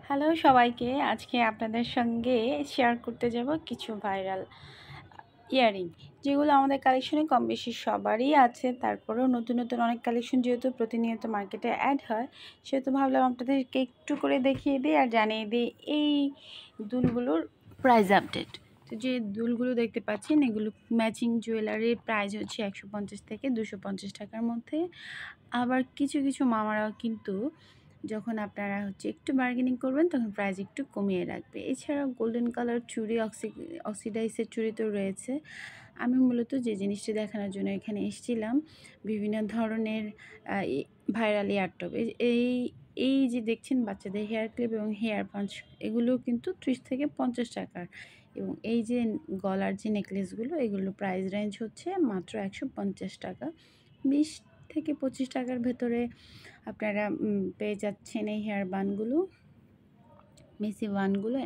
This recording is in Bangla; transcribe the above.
হ্যালো সবাইকে, আজকে আপনাদের সঙ্গে শেয়ার করতে যাব কিছু ভাইরাল ইয়াররিং, যেগুলো আমাদের কালেকশনে কম বেশি সবারই আছে। তারপরেও নতুন নতুন অনেক কালেকশন যেহেতু প্রতিনিয়ত মার্কেটে অ্যাড হয়, সেহেতু ভাবলাম আপনাদেরকে একটু করে দেখিয়ে দিই আর জানিয়ে দিই এই দুলগুলোর প্রাইস আপডেট। তো যে দুলগুলো দেখতে পাচ্ছেন, এগুলো ম্যাচিং জুয়েলারির প্রাইস হচ্ছে 150 থেকে 250 টাকার মধ্যে। আবার কিছু কিছু মামারাও কিন্তু যখন আপনারা একটু বার্গেনিং করবেন, তখন প্রাইস একটু কমিয়ে রাখবে। এছাড়াও গোল্ডেন কালার চুড়ি, অক্সিডাইজের চুড়ি তো রয়েছে। আমি মূলত যে জিনিসটি দেখানোর জন্য এখানে এসেছিলাম, বিভিন্ন ধরনের ভাইরাল ইয়ারটপ। এই এই যে দেখছেন বাচ্চাদের হেয়ার ক্লিপ এবং হেয়ার পাঞ্চ, এগুলো কিন্তু 30 থেকে 50 টাকার। এবং এই যে গলার যে নেকলেসগুলো, এগুলো প্রাইস রেঞ্জ হচ্ছে মাত্র 150 টাকা। 20 থেকে 25 টাকার ভেতরে আপনারা পেয়ে যাচ্ছেন এই হেয়ার বানগুলো, মেসি বানগুলো।